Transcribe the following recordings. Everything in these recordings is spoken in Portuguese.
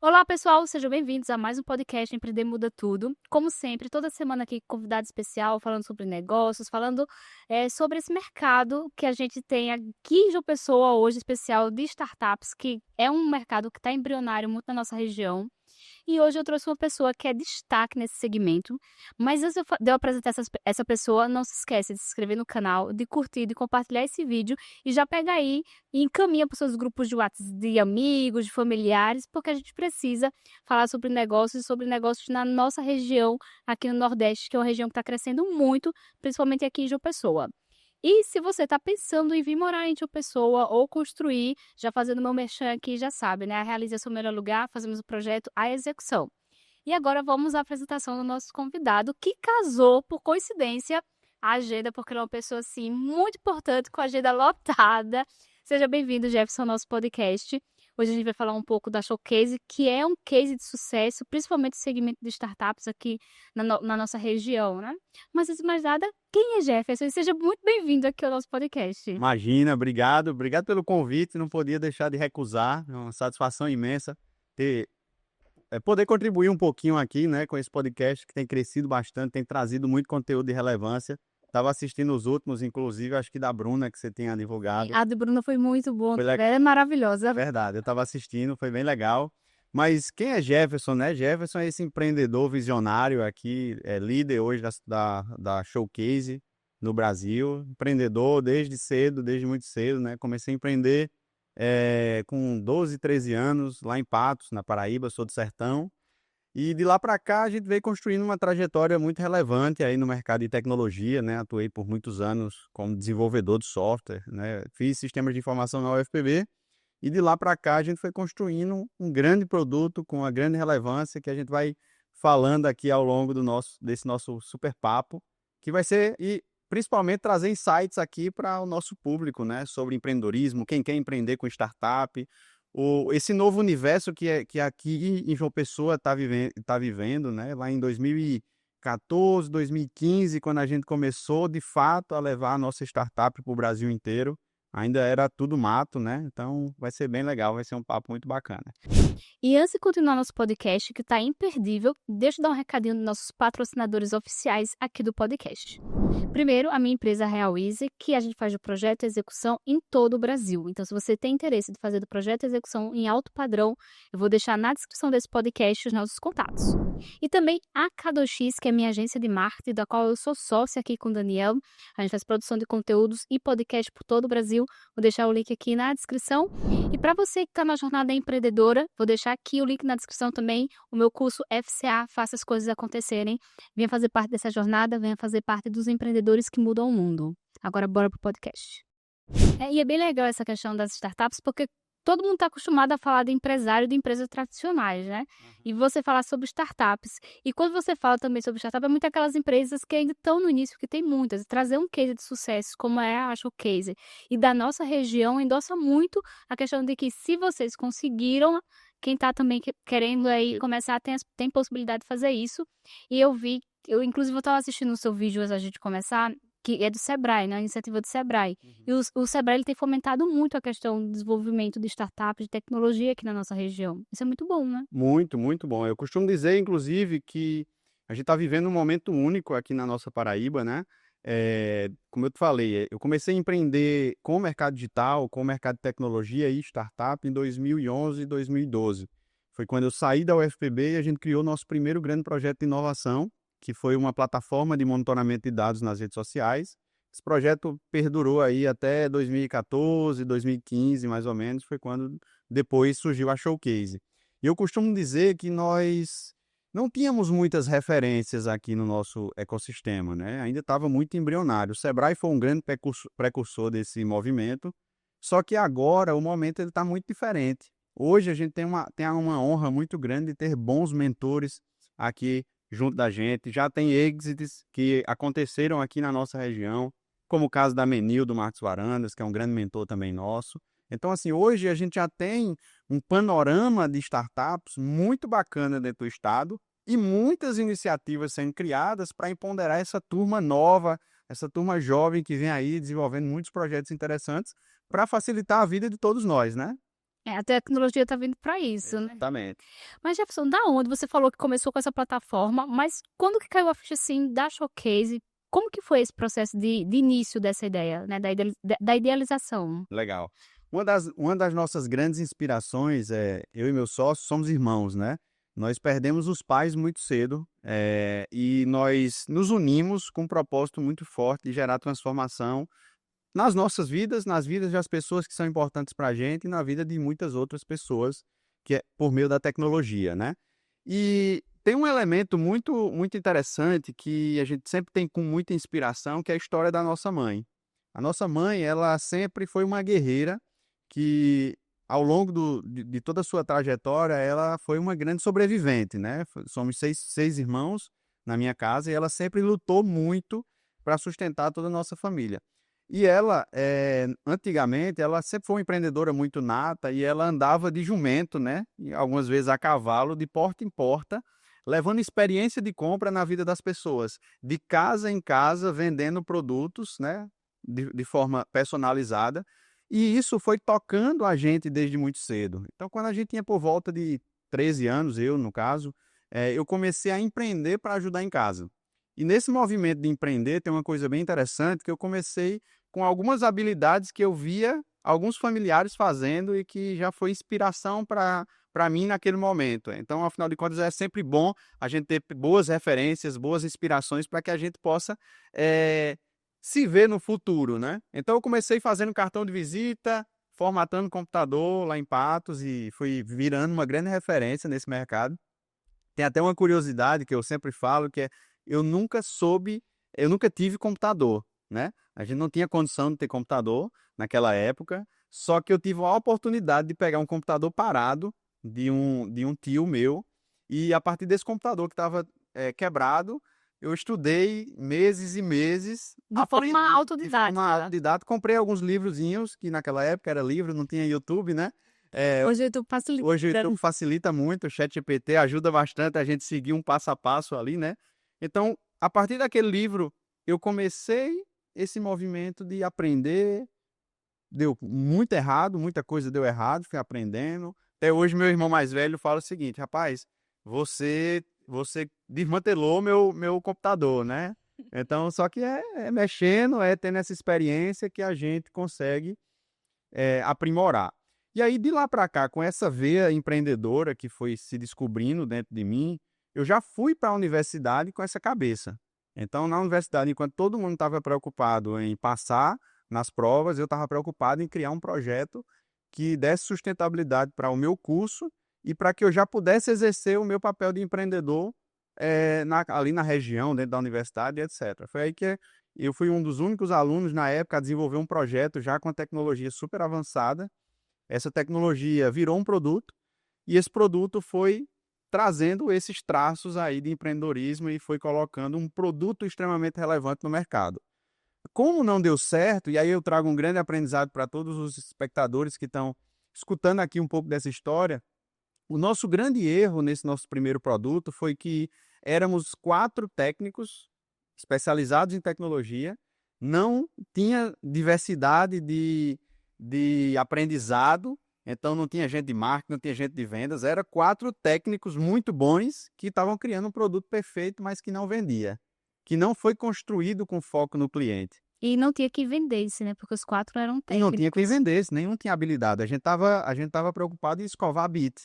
Olá, pessoal, sejam bem-vindos a mais um podcast Empreender Muda Tudo. Como sempre, toda semana aqui com convidado especial, falando sobre negócios, falando sobre esse mercado que a gente tem aqui em João Pessoa hoje, especial de startups, que é um mercado que está embrionário muito na nossa região. E hoje eu trouxe uma pessoa que é destaque nesse segmento, mas antes de eu apresentar essa pessoa, não se esquece de se inscrever no canal, de curtir, de compartilhar esse vídeo e já pega aí e encaminha para os seus grupos de WhatsApp de amigos, de familiares, porque a gente precisa falar sobre negócios na nossa região, aqui no Nordeste, que é uma região que está crescendo muito, principalmente aqui em João Pessoa. E se você está pensando em vir morar em João Pessoa ou construir, já fazendo meu merchan aqui, já sabe, né? A Realize é seu melhor lugar, fazemos o projeto à execução. E agora vamos à apresentação do nosso convidado, que casou, por coincidência, a agenda, porque ele é uma pessoa, assim, muito importante, com a agenda lotada. Seja bem-vindo, Jefferson, ao nosso podcast. Hoje a gente vai falar um pouco da Showcase, que é um case de sucesso, principalmente no segmento de startups aqui na nossa região, né? Mas antes de mais nada, quem é Jefferson? E seja muito bem-vindo aqui ao nosso podcast. Imagina, obrigado pelo convite, não podia deixar de recusar, é uma satisfação imensa ter poder contribuir um pouquinho aqui, né, com esse podcast que tem crescido bastante, tem trazido muito conteúdo de relevância. Estava assistindo os últimos, inclusive, acho que da Bruna, que você tinha divulgado. A do Bruno foi muito bom, Foi ela é maravilhosa. verdade, eu estava assistindo, foi bem legal. Mas quem é Jefferson, né? Jefferson é esse empreendedor visionário aqui, é líder hoje da Showcase no Brasil, empreendedor desde cedo, desde muito cedo, né? Comecei a empreender com 12, 13 anos, lá em Patos, na Paraíba, sou do sertão. E de lá para cá a gente veio construindo uma trajetória muito relevante aí no mercado de tecnologia, né? Atuei por muitos anos como desenvolvedor de software, né? Fiz sistemas de informação na UFPB e de lá para cá a gente foi construindo um grande produto com uma grande relevância que a gente vai falando aqui ao longo desse nosso super papo, que vai ser e principalmente trazer insights aqui para o nosso público, né, sobre empreendedorismo, quem quer empreender com startup, esse novo universo que aqui em João Pessoa tá vivendo, né, lá em 2014, 2015, quando a gente começou de fato a levar a nossa startup para o Brasil inteiro. Ainda era tudo mato, né, então vai ser bem legal, vai ser um papo muito bacana. E antes de continuar nosso podcast, que está imperdível, deixa eu dar um recadinho dos nossos patrocinadores oficiais aqui do podcast. Primeiro, a minha empresa Real Easy, que a gente faz o projeto e execução em todo o Brasil. Então, se você tem interesse de fazer do projeto e execução em alto padrão, eu vou deixar na descrição desse podcast os nossos contatos. E também a K2X, que é a minha agência de marketing, da qual eu sou sócia aqui com o Daniel. A gente faz produção de conteúdos e podcast por todo o Brasil. Vou deixar o link aqui na descrição. E para você que está na jornada empreendedora, vou deixar aqui o link na descrição também, o meu curso FCA, Faça as Coisas Acontecerem. Venha fazer parte dessa jornada, venha fazer parte dos empreendedores que mudam o mundo. Agora bora pro podcast. E é bem legal essa questão das startups, porque todo mundo está acostumado a falar de empresário de empresas tradicionais, né? E você falar sobre startups. E quando você fala também sobre startup, é muito aquelas empresas que ainda estão no início, que tem muitas. E trazer um case de sucesso, como é a Showcase, e da nossa região, endossa muito a questão de que se vocês conseguiram, quem está também querendo aí começar tem possibilidade de fazer isso. E eu inclusive estava assistindo o seu vídeo antes da gente começar, que é do Sebrae, né, a iniciativa do Sebrae. E o Sebrae ele tem fomentado muito a questão do desenvolvimento de startups, de tecnologia aqui na nossa região. Isso é muito bom, né? Muito, muito bom. Eu costumo dizer, inclusive, que a gente está vivendo um momento único aqui na nossa Paraíba, né? Como eu te falei, eu comecei a empreender com o mercado digital, com o mercado de tecnologia e startup em 2011 e 2012. Foi quando eu saí da UFPB e a gente criou nosso primeiro grande projeto de inovação, que foi uma plataforma de monitoramento de dados nas redes sociais. Esse projeto perdurou aí até 2014, 2015, mais ou menos, foi quando depois surgiu a Showcase. E eu costumo dizer que nós não tínhamos muitas referências aqui no nosso ecossistema, né? Ainda estava muito embrionário. O Sebrae foi um grande precursor desse movimento, só que agora o momento ele está muito diferente. Hoje a gente tem uma honra muito grande de ter bons mentores aqui junto da gente. Já tem exits que aconteceram aqui na nossa região, como o caso da Menil, do Marcos Varandas, que é um grande mentor também nosso. Então, assim, hoje a gente já tem um panorama de startups muito bacana dentro do estado e muitas iniciativas sendo criadas para empoderar essa turma nova, essa turma jovem que vem aí desenvolvendo muitos projetos interessantes para facilitar a vida de todos nós, né? A tecnologia está vindo para isso, né. Exatamente. Mas Jefferson, da onde você falou que começou com essa plataforma, mas quando que caiu a ficha, assim, da Showcase? Como que foi esse processo de início dessa ideia, né, da idealização? Legal. Uma das nossas grandes inspirações é eu e meu sócio somos irmãos, né? Nós perdemos os pais muito cedo, e nós nos unimos com um propósito muito forte de gerar transformação nas nossas vidas, nas vidas das pessoas que são importantes para a gente e na vida de muitas outras pessoas, que é por meio da tecnologia, né? E tem um elemento muito interessante que a gente sempre tem com muita inspiração, que é a história da nossa mãe. A nossa mãe, ela sempre foi uma guerreira que, ao longo de toda a sua trajetória, ela foi uma grande sobrevivente, né? Somos seis irmãos na minha casa e ela sempre lutou muito para sustentar toda a nossa família. E ela, antigamente, ela sempre foi uma empreendedora muito nata e ela andava de jumento, né? E algumas vezes a cavalo, de porta em porta, levando experiência de compra na vida das pessoas, de casa em casa, vendendo produtos, né? De forma personalizada. E isso foi tocando a gente desde muito cedo. Então, quando a gente tinha por volta de 13 anos, eu, no caso, eu comecei a empreender para ajudar em casa. E nesse movimento de empreender, tem uma coisa bem interessante, que eu comecei com algumas habilidades que eu via alguns familiares fazendo e que já foi inspiração para mim naquele momento. Então, afinal de contas, é sempre bom a gente ter boas referências, boas inspirações para que a gente possa se ver no futuro, né? Então, eu comecei fazendo cartão de visita, formatando computador lá em Patos e fui virando uma grande referência nesse mercado. Tem até uma curiosidade que eu sempre falo, que é, eu nunca soube eu nunca tive computador, né. A gente não tinha condição de ter computador naquela época, só que eu tive a oportunidade de pegar um computador parado de um tio meu, e a partir desse computador que estava, quebrado, eu estudei meses e meses, De forma aprendi de forma autodidática. autodidata, comprei alguns livrozinhos, que naquela época era livro, não tinha YouTube, né. Eh Hoje o YouTube Hoje o facilita. YouTube facilita muito, o ChatGPT ajuda bastante a gente seguir um passo a passo ali, né. Então, a partir daquele livro, eu comecei esse movimento de aprender, deu muito errado, muita coisa deu errado, fui aprendendo. Até hoje meu irmão mais velho fala o seguinte: "Rapaz, você desmantelou meu computador", né. Então só que é mexendo, é tendo essa experiência que a gente consegue aprimorar. E aí de lá para cá, com essa veia empreendedora que foi se descobrindo dentro de mim, eu já fui para a universidade com essa cabeça. Então na universidade, enquanto todo mundo estava preocupado em passar nas provas, eu estava preocupado em criar um projeto que desse sustentabilidade para o meu curso e para que eu já pudesse exercer o meu papel de empreendedor, ali na região, dentro da universidade, etc. Foi aí que eu fui um dos únicos alunos na época a desenvolver um projeto já com a tecnologia super avançada. Essa tecnologia virou um produto e esse produto foi trazendo esses traços aí de empreendedorismo e foi colocando um produto extremamente relevante no mercado. Como não deu certo, e aí eu trago um grande aprendizado para todos os espectadores que estão escutando aqui um pouco dessa história, o nosso grande erro nesse nosso primeiro produto foi que éramos 4 técnicos especializados em tecnologia, não tinha diversidade de aprendizado, então não tinha gente de marketing, não tinha gente de vendas, era 4 técnicos muito bons que estavam criando um produto perfeito, mas que não vendia, que não foi construído com foco no cliente. E não tinha que vendesse, né, porque os 4 eram E não tinha quem técnicos. vendesse, nenhum tinha habilidade. A gente tava preocupado em escovar bit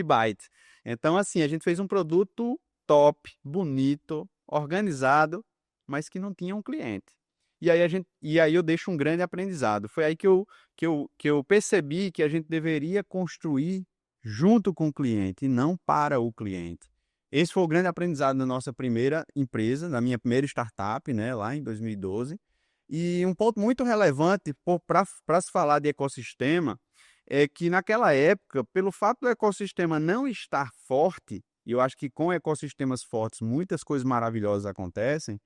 byte. Então, assim, a gente fez um produto top, bonito, organizado, mas que não tinha um cliente. E aí eu deixo um grande aprendizado. Foi aí que eu percebi que a gente deveria construir junto com o cliente e não para o cliente. Esse foi o grande aprendizado da nossa primeira empresa, da minha primeira startup, né, lá em 2012. E um ponto muito relevante para se falar de ecossistema, é que naquela época, pelo fato do ecossistema não estar forte, e eu acho que com ecossistemas fortes muitas coisas maravilhosas acontecem,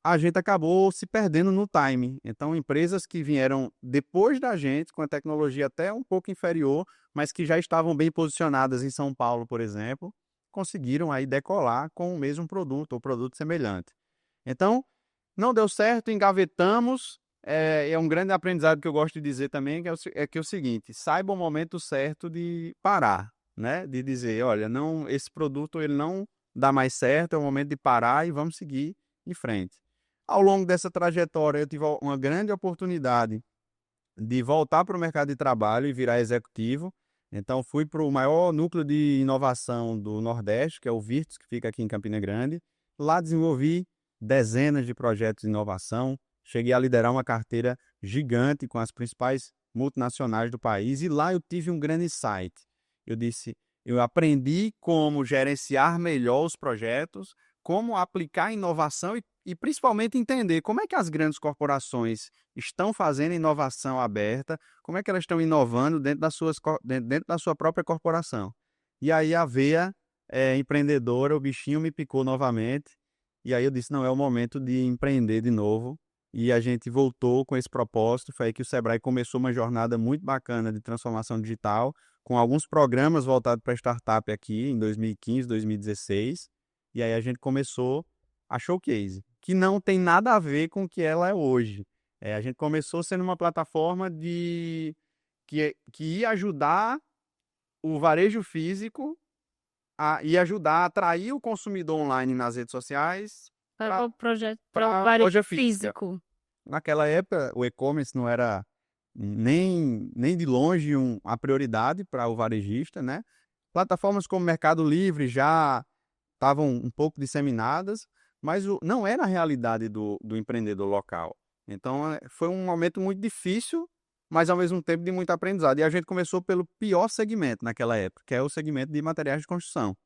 a gente acabou se perdendo no time. Então empresas que vieram depois da gente, com a tecnologia até um pouco inferior, mas que já estavam bem posicionadas em São Paulo, por exemplo, conseguiram aí decolar com o mesmo produto ou produto semelhante. Então, não deu certo, engavetamos, é um grande aprendizado que eu gosto de dizer também, que é o seguinte: saiba o momento certo de parar, né? De dizer, olha, não, esse produto ele não dá mais certo, é o momento de parar e vamos seguir em frente. Ao longo dessa trajetória, eu tive uma grande oportunidade de voltar para o mercado de trabalho e virar executivo. Então, fui para o maior núcleo de inovação do Nordeste, que é o Virtus, que fica aqui em Campina Grande. Lá desenvolvi dezenas de projetos de inovação, cheguei a liderar uma carteira gigante com as principais multinacionais do país e lá eu tive um grande insight. Eu disse, eu aprendi como gerenciar melhor os projetos, como aplicar inovação e principalmente entender como é que as grandes corporações estão fazendo inovação aberta, como é que elas estão inovando dentro da sua própria corporação. E aí a veia empreendedora, o bichinho me picou novamente, e aí eu disse, não, é o momento de empreender de novo, e a gente voltou com esse propósito. Foi aí que o Sebrae começou uma jornada muito bacana de transformação digital, com alguns programas voltados para startup aqui em 2015, 2016, e aí a gente começou a Showcase, que não tem nada a ver com o que ela é hoje. A gente começou sendo uma plataforma que ia ajudar o varejo físico e ajudar a atrair o consumidor online nas redes sociais Para o projeto, para o para a varejo loja física. físico. Naquela época, o e-commerce não era nem de longe a prioridade para o varejista, né? Plataformas como Mercado Livre já estavam um pouco disseminadas, mas não era a realidade do empreendedor local. Então, foi um momento muito difícil, mas ao mesmo tempo de muito aprendizado. E a gente começou pelo pior segmento naquela época, que é o segmento de materiais de construção.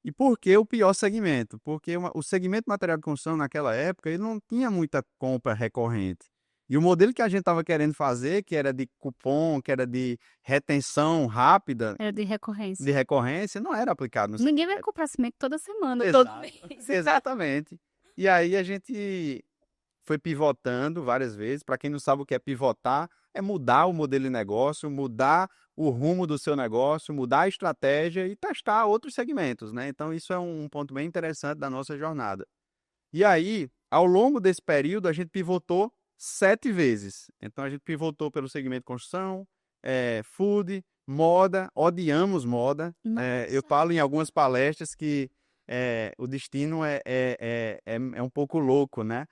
E por que o pior segmento? Porque o segmento de material de construção naquela época ele não tinha muita compra recorrente. E o modelo que a gente estava querendo fazer, que era de cupom, que era de retenção rápida, Era de recorrência. de recorrência, não era aplicado no Ninguém vai segmento. comprar cimento toda semana, todo mês. Exatamente. E aí a gente foi pivotando várias vezes. Para quem não sabe o que é pivotar, é mudar o modelo de negócio, mudar o rumo do seu negócio, mudar a estratégia e testar outros segmentos, né? Então, isso é um ponto bem interessante da nossa jornada. E aí, ao longo desse período, a gente pivotou 7 vezes. Então, a gente pivotou pelo segmento construção, food, moda, odiamos moda. Eu falo em algumas palestras que o destino é um pouco louco, né?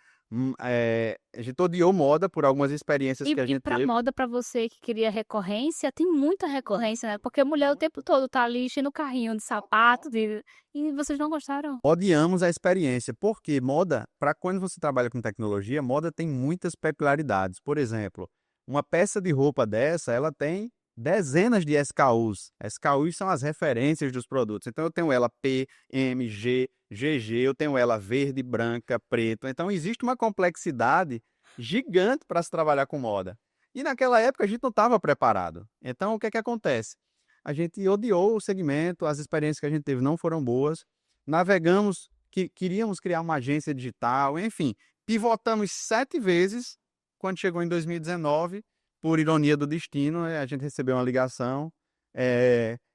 A gente odiou moda por algumas experiências que a E gente para teve. moda, para você que queria recorrência, tem muita recorrência, né? Porque a mulher o tempo todo tá ali enchendo o carrinho de sapato, e vocês não gostaram? Odiamos a experiência, porque moda, para quando você trabalha com tecnologia, moda tem muitas peculiaridades. Por exemplo, uma peça de roupa dessa, ela tem dezenas de SKUs. SKUs são as referências dos produtos. Então eu tenho ela P, M, G, GG, eu tenho ela verde, branca, preto. Então existe uma complexidade gigante para se trabalhar com moda. E naquela época a gente não estava preparado. Então o que é que acontece? A gente odiou o segmento, as experiências que a gente teve não foram boas. Navegamos, queríamos criar uma agência digital, enfim, pivotamos 7 vezes. Quando chegou em 2019, por ironia do destino, a gente recebeu uma ligação,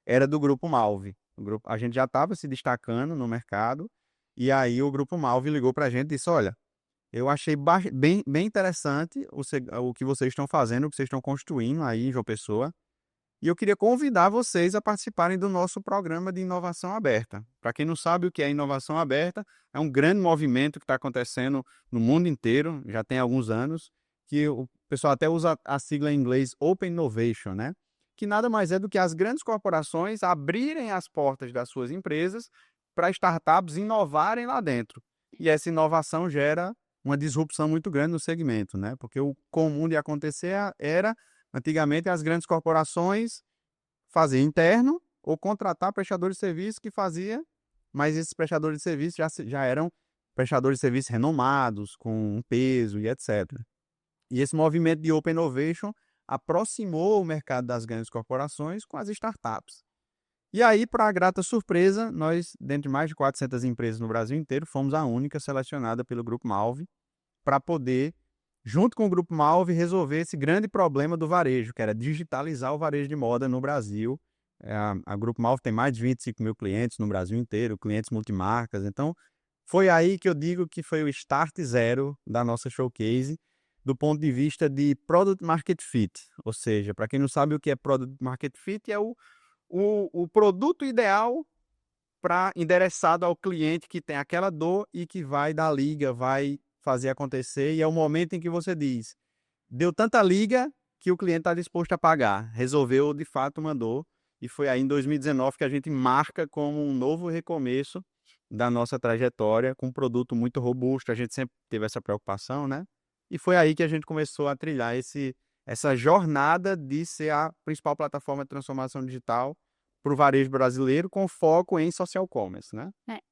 era do Grupo Malve. A gente já estava se destacando no mercado, e aí o Grupo Malve ligou para a gente e disse, olha, eu achei bem interessante o que vocês estão fazendo, o que vocês estão construindo aí em João Pessoa, e eu queria convidar vocês a participarem do nosso programa de inovação aberta. Para quem não sabe o que é inovação aberta, é um grande movimento que está acontecendo no mundo inteiro, já tem alguns anos, que o pessoal até usa a sigla em inglês Open Innovation, né? Que nada mais é do que as grandes corporações abrirem as portas das suas empresas para startups inovarem lá dentro. E essa inovação gera uma disrupção muito grande no segmento, né? Porque o comum de acontecer era antigamente, as grandes corporações faziam interno ou contratar prestadores de serviço que fazia, mas esses prestadores de serviço já eram prestadores de serviço renomados, com um peso e etc. E esse movimento de Open Innovation aproximou o mercado das grandes corporações com as startups. E aí, para a grata surpresa, nós, dentre mais de 400 empresas no Brasil inteiro, fomos a única selecionada pelo Grupo Malve para poder, junto com o Grupo Malve, resolver esse grande problema do varejo, que era digitalizar o varejo de moda no Brasil. A Grupo Malve tem mais de 25 mil clientes no Brasil inteiro, clientes multimarcas. Então, foi aí que eu digo que foi o start zero da nossa showcase. do ponto de vista de Product Market Fit. Ou seja, para quem não sabe o que é Product Market Fit, é o produto ideal para endereçado ao cliente que tem aquela dor e que vai dar liga, vai fazer acontecer, e é o momento em que você diz, deu tanta liga que o cliente está disposto a pagar, resolveu de fato uma dor, e foi aí em 2019 que a gente marca como um novo recomeço da nossa trajetória, com um produto muito robusto, a gente sempre teve essa preocupação, né? E foi aí que a gente começou a trilhar essa jornada de ser a principal plataforma de transformação digital para o varejo brasileiro, com foco em social commerce, né?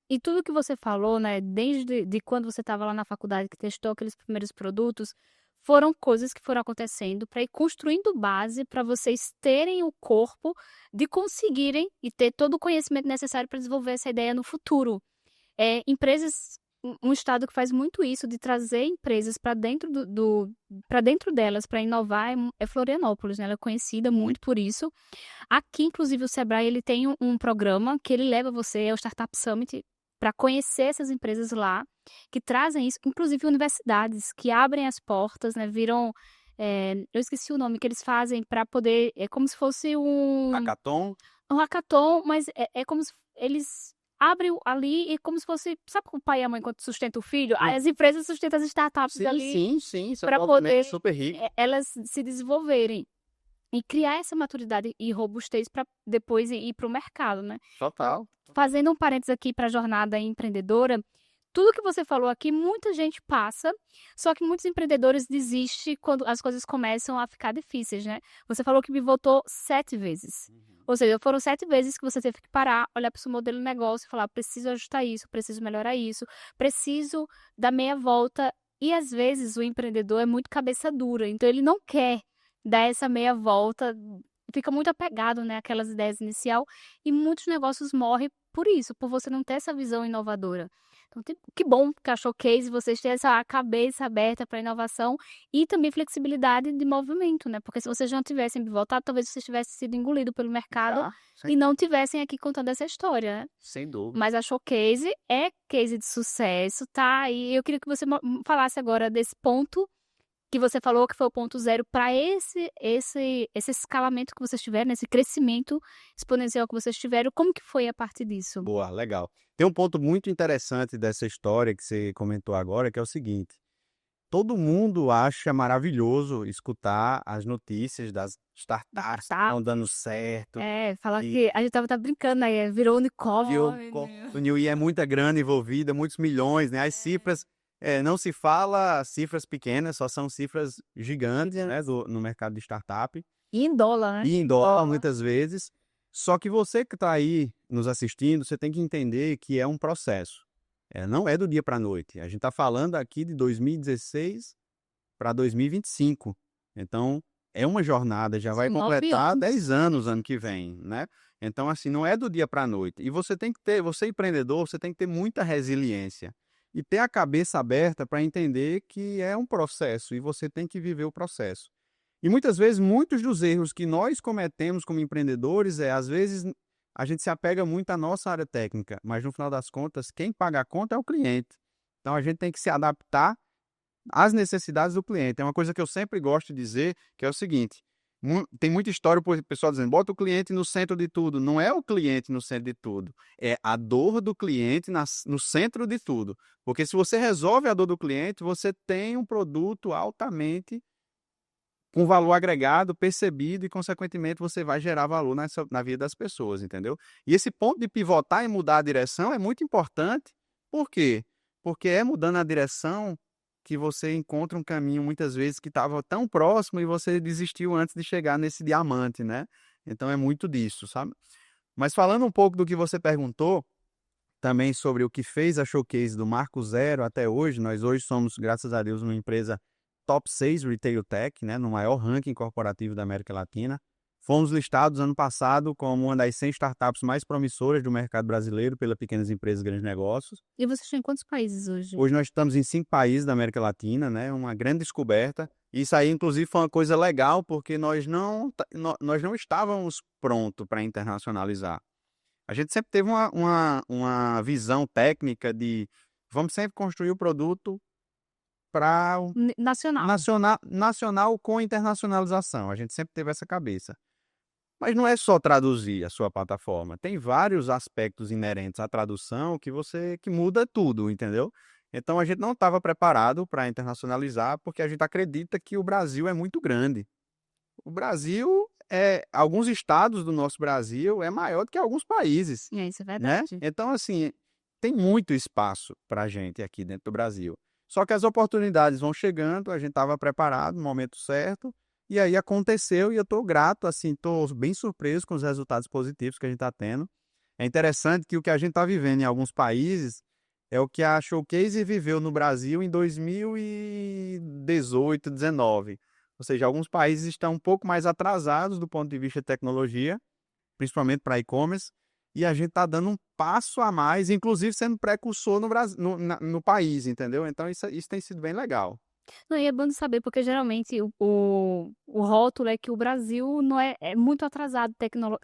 E tudo que você falou, né, desde de quando você estava lá na faculdade que testou aqueles primeiros produtos, foram coisas que foram acontecendo para ir construindo base para vocês terem o corpo de conseguirem e ter todo o conhecimento necessário para desenvolver essa ideia no futuro. Empresas, um estado que faz muito isso, de trazer empresas para dentro para dentro delas, para inovar, é Florianópolis, né? Ela é conhecida muito por isso. Aqui, inclusive, o Sebrae ele tem um programa que ele leva você ao Startup Summit para conhecer essas empresas lá, que trazem isso, inclusive universidades que abrem as portas, né? Viram, eu esqueci o nome que eles fazem para poder, é como se fosse Hackathon. um hackathon, mas é como se eles abrem ali e como se fosse, sabe o pai e a mãe quando sustenta o filho? As empresas sustentam as startups Sim, ali sim, sim. Isso é para um movimento poder super rico. elas se desenvolverem. E criar essa maturidade e robustez para depois ir para o mercado, né. Então, Total. fazendo um parênteses aqui para a jornada empreendedora, tudo que você falou aqui, muita gente passa, só que muitos empreendedores desistem quando as coisas começam a ficar difíceis, né. Você falou que pivotou 7 vezes, ou seja, foram 7 vezes que você teve que parar, olhar para o seu modelo de negócio e falar: "Preciso ajustar isso, preciso melhorar isso, preciso dar meia volta", e às vezes o empreendedor é muito cabeça dura, então ele não quer dar essa meia volta, fica muito apegado, né, àquelas ideias inicial, e muitos negócios morrem por isso, por você não ter essa visão inovadora. Então que bom que a Showcase vocês têm essa cabeça aberta para inovação e também flexibilidade de movimento, né, porque se vocês não tivessem voltado, talvez vocês tivessem sido engolido pelo mercado Já, e não tivessem aqui contando essa história, né. sem dúvida. Mas a Showcase é case de sucesso, tá, e eu queria que você falasse agora desse ponto que você falou que foi o ponto zero para esse escalamento que vocês tiveram, esse crescimento exponencial que vocês tiveram, como que foi a partir disso? Boa, legal. Tem um ponto muito interessante dessa história que você comentou agora, que é o seguinte: todo mundo acha maravilhoso escutar as notícias das startups que Tá. estão dando certo, Falar que que a gente estava brincando, né, virou unicórnio. o New é muita grana envolvida, muitos milhões, né? As cifras, não se fala cifras pequenas, só são cifras gigantes, né, no mercado de startup. E em dólar, né? E em dólar, muitas vezes. Só que você que está aí nos assistindo, você tem que entender que é um processo. Não é do dia para a noite. A gente está falando aqui de 2016 para 2025. Então, é uma jornada, já vai São 9 completar anos. 10 anos ano que vem, né? Então, assim, não é do dia para a noite. E você tem que ter, você empreendedor, você tem que ter muita resiliência e ter a cabeça aberta para entender que é um processo e você tem que viver o processo. E muitas vezes, muitos dos erros que nós cometemos como empreendedores às vezes, a gente se apega muito à nossa área técnica, mas no final das contas, quem paga a conta é o cliente. Então a gente tem que se adaptar às necessidades do cliente. É uma coisa que eu sempre gosto de dizer, que é o seguinte: tem muita história o pessoal dizendo, bota o cliente no centro de tudo. Não é o cliente no centro de tudo, é a dor do cliente no centro de tudo. Porque se você resolve a dor do cliente, você tem um produto altamente com valor agregado, percebido e, consequentemente, você vai gerar valor na vida das pessoas, entendeu? E esse ponto de pivotar e mudar a direção é muito importante. Por quê? Porque é mudando a direção que você encontra um caminho, muitas vezes, que estava tão próximo e você desistiu antes de chegar nesse diamante, né? Então é muito disso, sabe? Mas falando um pouco do que você perguntou, também sobre o que fez a Showcase do Marco Zero até hoje, nós hoje somos, graças a Deus, uma empresa top 6 Retail Tech, né, no maior ranking corporativo da América Latina. Fomos listados ano passado como uma das 100 startups mais promissoras do mercado brasileiro pela Pequenas Empresas e Grandes Negócios. E vocês estão em quantos países hoje? Hoje nós estamos em 5 países da América Latina, né, uma grande descoberta. Isso aí, inclusive, foi uma coisa legal, porque nós não estávamos prontos para internacionalizar. A gente sempre teve uma visão técnica de vamos sempre construir o produto para Nacional. nacional com internacionalização. A gente sempre teve essa cabeça. Mas não é só traduzir a sua plataforma, tem vários aspectos inerentes à tradução que muda tudo, entendeu? Então a gente não estava preparado para internacionalizar, porque a gente acredita que o Brasil é muito grande. O Brasil alguns estados do nosso Brasil é maior do que alguns países, Isso é né? verdade. Então, assim, tem muito espaço para a gente aqui dentro do Brasil. Só que as oportunidades vão chegando, a gente estava preparado no momento certo, e aí aconteceu, e eu estou grato, assim, estou bem surpreso com os resultados positivos que a gente está tendo. É interessante que o que a gente está vivendo em alguns países é o que a Showcase viveu no Brasil em 2018, 19. Ou seja, alguns países estão um pouco mais atrasados do ponto de vista de tecnologia, principalmente para e-commerce, e a gente está dando um passo a mais, inclusive sendo precursor no Brasil, no país, entendeu? Então isso tem sido bem legal. Não, e é bom de saber, porque geralmente o rótulo é que o Brasil não é muito atrasado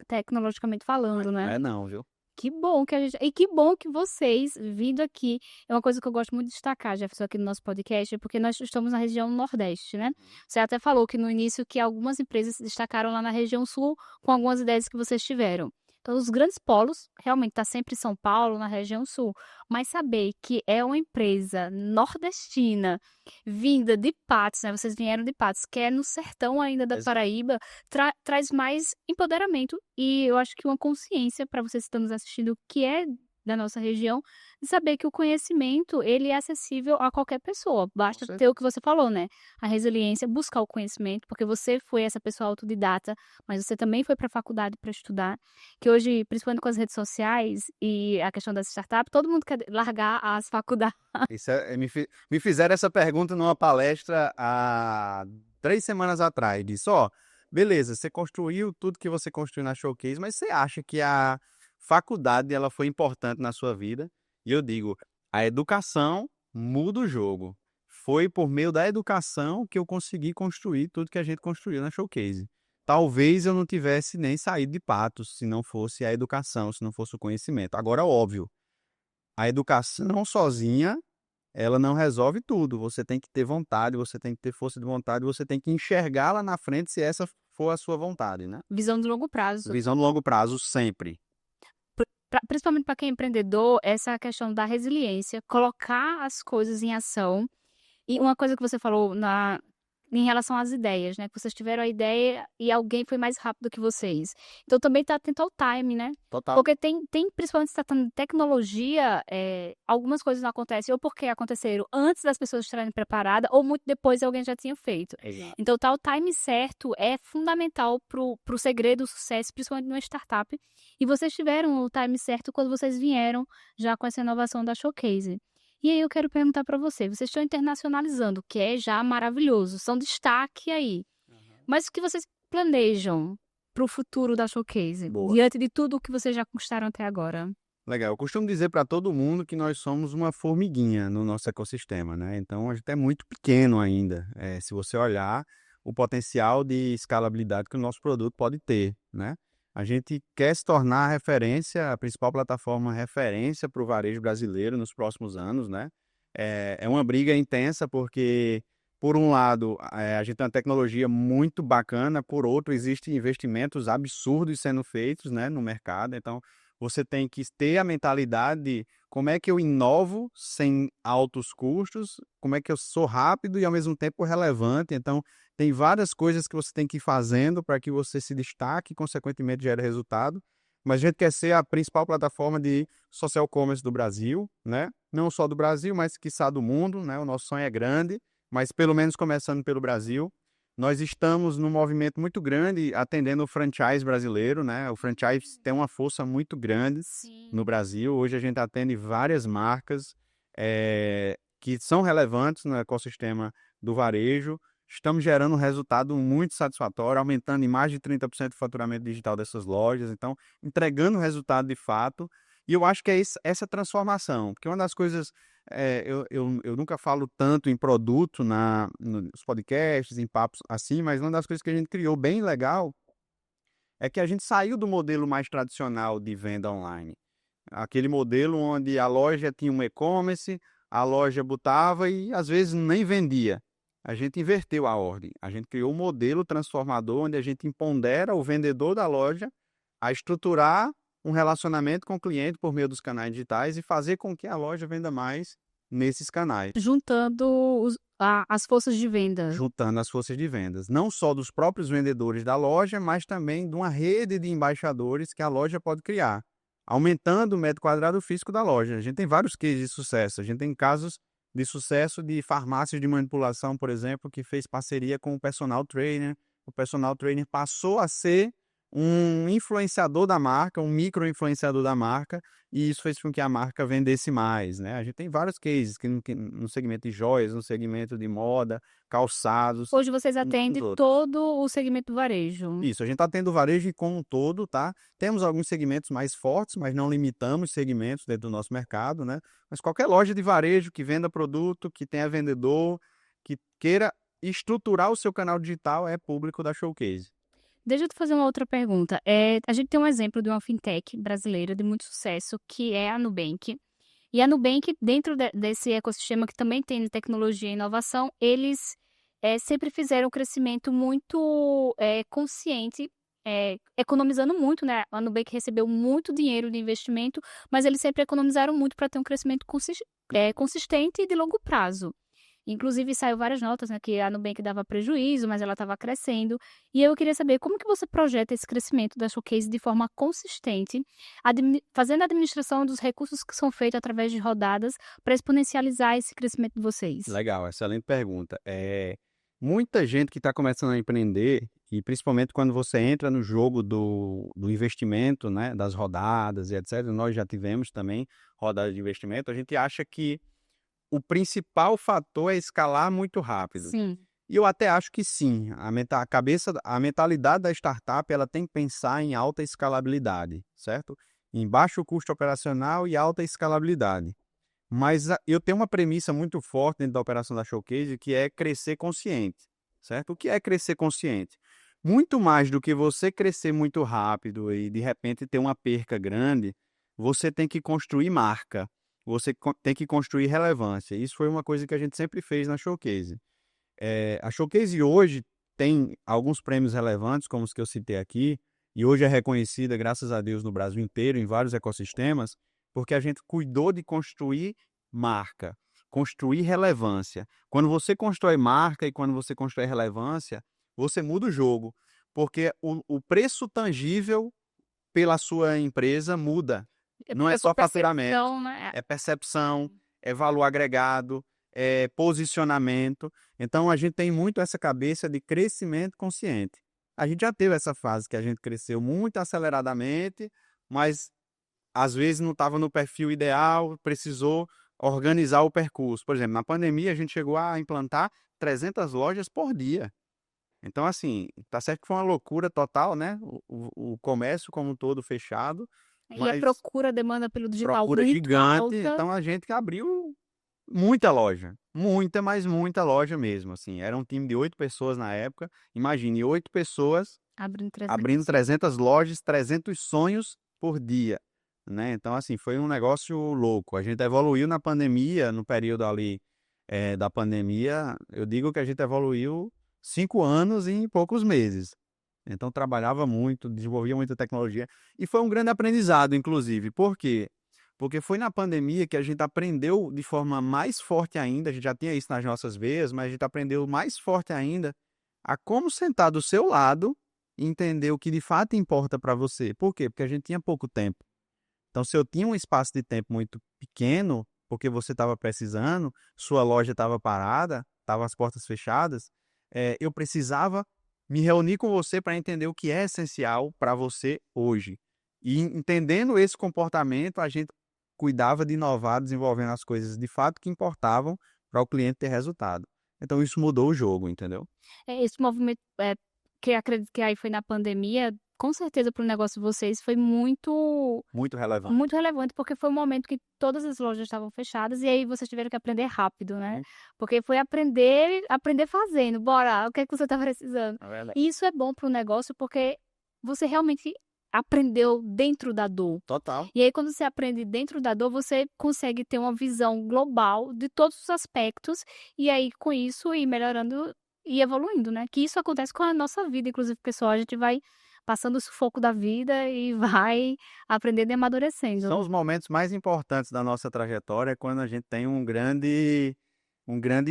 tecnologicamente falando, né? É não, viu? Que bom que a gente. E que bom que vocês, vindo aqui, é uma coisa que eu gosto muito de destacar, Jefferson, aqui no nosso podcast, porque nós estamos na região Nordeste, né? Você até falou que no início que algumas empresas se destacaram lá na região Sul com algumas ideias que vocês tiveram. Então, os grandes polos, realmente, está sempre São Paulo, na região Sul. Mas saber que é uma empresa nordestina, vinda de Patos, né? Vocês vieram de Patos, que é no sertão ainda da Exato. Paraíba, traz mais empoderamento e eu acho que uma consciência para vocês que estão nos assistindo que é da nossa região, de saber que o conhecimento, ele é acessível a qualquer pessoa. Com Basta ter o que você falou, né? A resiliência, buscar o conhecimento, porque você foi essa pessoa autodidata, mas você também foi para a faculdade para estudar, que hoje, principalmente com as redes sociais e a questão das startups, todo mundo quer largar as faculdades. Me fizeram essa pergunta numa palestra há 3 semanas atrás. Disse, ó, beleza, você construiu tudo que você construiu na Showcase, mas você acha que a faculdade ela foi importante na sua vida? E eu digo, a educação muda o jogo. Foi por meio da educação que eu consegui construir tudo que a gente construiu na Showcase. Talvez eu não tivesse nem saído de Patos se não fosse a educação, se não fosse o conhecimento. Agora, óbvio, a educação sozinha ela não resolve tudo. Você tem que ter vontade, você tem que ter força de vontade, você tem que enxergar lá na frente se essa for a sua vontade, né? Visão de longo prazo. Visão de longo prazo sempre. Principalmente para quem é empreendedor, essa questão da resiliência, colocar as coisas em ação. E uma coisa que você falou em relação às ideias, né? Que vocês tiveram a ideia e alguém foi mais rápido que vocês. Então também tá atento ao time, né? Total. Porque tem principalmente se tratando de tecnologia, algumas coisas não acontecem, ou porque aconteceram antes das pessoas estarem preparadas, ou muito depois alguém já tinha feito. Exato. Então, tá, o time certo é fundamental pro segredo do sucesso, principalmente numa startup. E vocês tiveram o time certo quando vocês vieram já com essa inovação da Showcase. E aí eu quero perguntar para você, vocês estão internacionalizando, o que é já maravilhoso, são destaque aí. Mas o que vocês planejam para o futuro da Showcase, Boa. diante de tudo o que vocês já conquistaram até agora? Legal. Eu costumo dizer para todo mundo que nós somos uma formiguinha no nosso ecossistema, né? Então a gente é muito pequeno ainda. Se você olhar o potencial de escalabilidade que o nosso produto pode ter, né? A gente quer se tornar a referência, a principal plataforma referência para o varejo brasileiro nos próximos anos, né? É uma briga intensa porque, por um lado, a gente tem uma tecnologia muito bacana, por outro, existem investimentos absurdos sendo feitos, né, no mercado. Então, você tem que ter a mentalidade de como é que eu inovo sem altos custos, como é que eu sou rápido e ao mesmo tempo relevante. Então, tem várias coisas que você tem que ir fazendo para que você se destaque e, consequentemente, gere resultado. Mas a gente quer ser a principal plataforma de social commerce do Brasil, né? Não só do Brasil, mas quiçá do mundo, né? O nosso sonho é grande, mas pelo menos começando pelo Brasil. Nós estamos num movimento muito grande atendendo o franchise brasileiro, né? O franchise tem uma força muito grande no Brasil. Hoje a gente atende várias marcas que são relevantes no ecossistema do varejo. Estamos gerando um resultado muito satisfatório, aumentando em mais de 30% o faturamento digital dessas lojas. Então, entregando resultado de fato. E eu acho que é essa transformação, porque uma das coisas eu nunca falo tanto em produto nos podcasts, em papos assim, mas uma das coisas que a gente criou bem legal é que a gente saiu do modelo mais tradicional de venda online. Aquele modelo onde a loja tinha um e-commerce, a loja botava e às vezes nem vendia. A gente inverteu a ordem. A gente criou um modelo transformador onde a gente empodera o vendedor da loja a estruturar um relacionamento com o cliente por meio dos canais digitais e fazer com que a loja venda mais nesses canais, Juntando as forças de venda. juntando as forças de vendas, não só dos próprios vendedores da loja, mas também de uma rede de embaixadores que a loja pode criar, aumentando o metro quadrado físico da loja. A gente tem vários cases de sucesso. A gente tem casos de sucesso de farmácias de manipulação, por exemplo, que fez parceria com o personal trainer. O personal trainer passou a ser um influenciador da marca, um micro-influenciador da marca, e isso fez com que a marca vendesse mais, né? A gente tem vários cases que no segmento de joias, no segmento de moda, calçados, Hoje vocês muitos atendem outros. todo o segmento do varejo. Isso, a gente está tendo o varejo como um todo, tá? Temos alguns segmentos mais fortes, mas não limitamos segmentos dentro do nosso mercado, né? Mas qualquer loja de varejo que venda produto, que tenha vendedor, que queira estruturar o seu canal digital é público da Showcase. Deixa eu te fazer uma outra pergunta. A gente tem um exemplo de uma fintech brasileira de muito sucesso, que é a Nubank. E a Nubank, dentro desse ecossistema que também tem tecnologia e inovação, eles sempre fizeram um crescimento muito consciente, economizando muito, né? A Nubank recebeu muito dinheiro de investimento, mas eles sempre economizaram muito para ter um crescimento consistente e de longo prazo. Inclusive, saiu várias notas, né, que a Nubank dava prejuízo, mas ela estava crescendo. E eu queria saber como que você projeta esse crescimento da Showcase de forma consistente, fazendo a administração dos recursos que são feitos através de rodadas para exponencializar esse crescimento de vocês. Legal, excelente pergunta. Muita gente que está começando a empreender, e principalmente quando você entra no jogo do investimento, né, das rodadas e etc., nós já tivemos também rodadas de investimento, a gente acha que o principal fator é escalar muito rápido. Sim. E eu até acho que sim, a mentalidade da startup, ela tem que pensar em alta escalabilidade, certo? Em baixo custo operacional e alta escalabilidade. Mas eu tenho uma premissa muito forte dentro da operação da Showcase, que é crescer consciente, certo? O que é crescer consciente? Muito mais do que você crescer muito rápido e de repente ter uma perca grande, você tem que construir marca, você tem que construir relevância. Isso foi uma coisa que a gente sempre fez na Showcase. A Showcase hoje tem alguns prêmios relevantes, como os que eu citei aqui, e hoje é reconhecida, graças a Deus, no Brasil inteiro, em vários ecossistemas, porque a gente cuidou de construir marca, construir relevância. Quando você constrói marca e quando você constrói relevância, você muda o jogo, porque o preço tangível pela sua empresa muda. É Não porque é a sua só faturamento, percepção, né? é percepção, é valor agregado, é posicionamento. Então, a gente tem muito essa cabeça de crescimento consciente. A gente já teve essa fase que a gente cresceu muito aceleradamente, mas às vezes não estava no perfil ideal, precisou organizar o percurso. Por exemplo, na pandemia, a gente chegou a implantar 300 lojas por dia. Então, assim, tá certo que foi uma loucura total, né? O comércio como um todo fechado, E a mas procura, a demanda pelo digital procura muito gigante. alta. Então, a gente abriu muita loja, muita, mas muita loja mesmo, assim. Era um time de 8 pessoas na época. Imagine, 8 pessoas Abrindo abrindo 300. 300 lojas, 300 sonhos por dia, né? Então, assim, foi um negócio louco. A gente evoluiu na pandemia, no período ali da pandemia, eu digo que a gente evoluiu 5 anos em poucos meses. Então, trabalhava muito, desenvolvia muita tecnologia. E foi um grande aprendizado, inclusive. Por quê? Porque foi na pandemia que a gente aprendeu de forma mais forte ainda, a gente já tinha isso nas nossas veias, mas a gente aprendeu mais forte ainda a como sentar do seu lado e entender o que de fato importa para você. Por quê? Porque a gente tinha pouco tempo. Então, se eu tinha um espaço de tempo muito pequeno, porque você estava precisando, sua loja estava parada, estavam as portas fechadas, eu precisava me reunir com você para entender o que é essencial para você hoje. E entendendo esse comportamento, a gente cuidava de inovar, desenvolvendo as coisas de fato que importavam para o cliente ter resultado. Então, isso mudou o jogo, entendeu? Esse movimento, que acredito que aí foi na pandemia, com certeza para o negócio de vocês foi muito Muito relevante. muito relevante, porque foi um momento que todas as lojas estavam fechadas e aí vocês tiveram que aprender rápido, né. Uhum. Porque foi aprender fazendo, "Bora, o que é que você está precisando?". É verdade. E isso é bom para o negócio, porque você realmente aprendeu dentro da dor. Total. E aí, quando você aprende dentro da dor, você consegue ter uma visão global de todos os aspectos, e aí, com isso, ir melhorando e evoluindo, né? Que isso acontece com a nossa vida, inclusive, pessoal. A gente vai passando o sufoco da vida e vai aprendendo e São amadurecendo. os momentos mais importantes da nossa trajetória, quando a gente tem um grande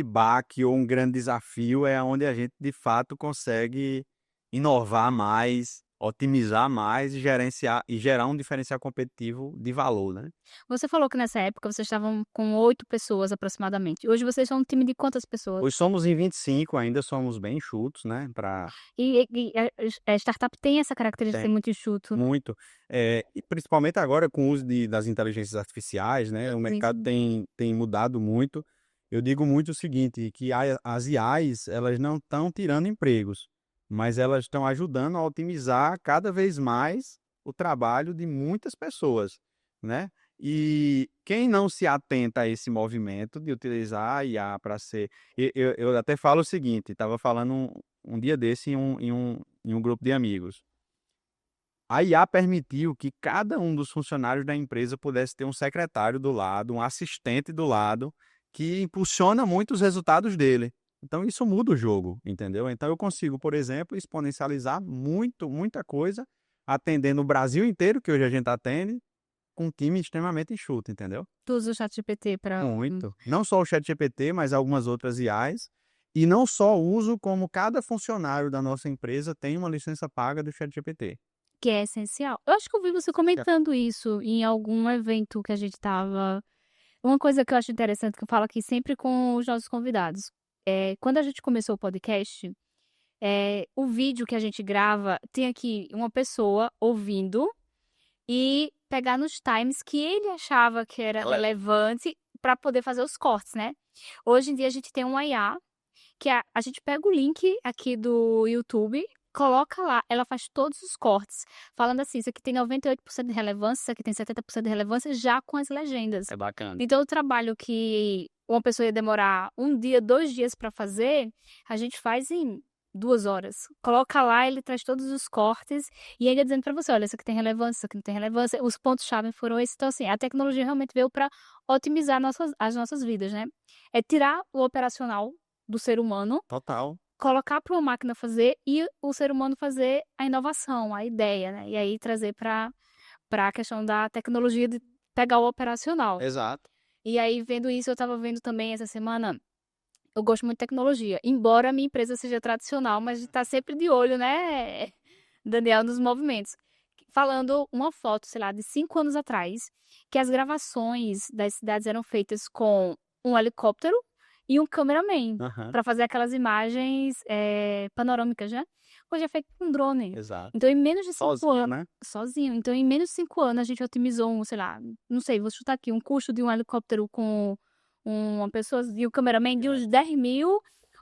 baque ou um grande desafio, é onde a gente de fato consegue inovar mais, otimizar mais e gerar um diferencial competitivo de valor, né. Você falou que nessa época vocês estavam com 8 pessoas aproximadamente. Hoje vocês são um time de quantas pessoas? Hoje somos em 25, ainda somos bem enxutos, né, pra A startup tem essa característica de ser tem muito enxuto. muito. E principalmente agora com o uso das inteligências artificiais, né, o mercado Sim. tem mudado muito. Eu digo muito o seguinte, que as IAs, elas não estão tirando empregos, mas elas estão ajudando a otimizar cada vez mais o trabalho de muitas pessoas, né. E quem não se atenta a esse movimento de utilizar a IA para ser eu até falo o seguinte, estava falando um dia desse em um grupo de amigos. A IA permitiu que cada um dos funcionários da empresa pudesse ter um secretário do lado, um assistente do lado, que impulsiona muito os resultados dele. Então isso muda o jogo, entendeu? Então eu consigo, por exemplo, exponencializar muita coisa, atendendo o Brasil inteiro, que hoje a gente atende, com um time extremamente enxuto, entendeu? Tu usa o ChatGPT para Muito. Não só o ChatGPT, mas algumas outras IAs. E não só uso, como cada funcionário da nossa empresa tem uma licença paga do ChatGPT. que é essencial. Eu acho que eu vi você É. comentando isso em algum evento que a gente estava. Uma coisa que eu acho interessante, que eu falo aqui sempre com os nossos convidados, quando a gente começou o podcast, o vídeo que a gente grava tem aqui uma pessoa ouvindo e pegar nos times que ele achava que era relevante para poder fazer os cortes, né. Hoje em dia a gente tem uma IA que a gente pega o link aqui do YouTube, coloca lá, ela faz todos os cortes, falando assim: "Isso aqui tem 98% de relevância, isso aqui tem 70% de relevância", já com as legendas. É bacana. Então o trabalho que uma pessoa ia demorar um dia, 2 dias para fazer, a gente faz em 2 horas. Coloca lá, ele traz todos os cortes e ainda dizendo para você: "Olha, isso aqui tem relevância, isso aqui não tem relevância", os pontos-chave foram esses. Então assim, a tecnologia realmente veio para otimizar as nossas vidas, né. É tirar o operacional do ser humano, Total. colocar para uma máquina fazer e o ser humano fazer a inovação, a ideia, né, e aí trazer para a questão da tecnologia de pegar o operacional. Exato. E aí vendo isso, eu estava vendo também essa semana, eu gosto muito de tecnologia, embora a minha empresa seja tradicional, mas a gente tá sempre de olho, né, Daniel, nos movimentos. Falando uma foto, sei lá, de 5 anos atrás, que as gravações das cidades eram feitas com um helicóptero e um cameraman, Aham. para fazer aquelas imagens, panorâmicas, né. Hoje é feito com drone. Exato. Então em menos de 5 Sozinho, anos né. sozinho, então em menos de 5 anos a gente otimizou sei lá, não sei, vou chutar aqui, um custo de um helicóptero com uma pessoa e o cameraman de uns 10.000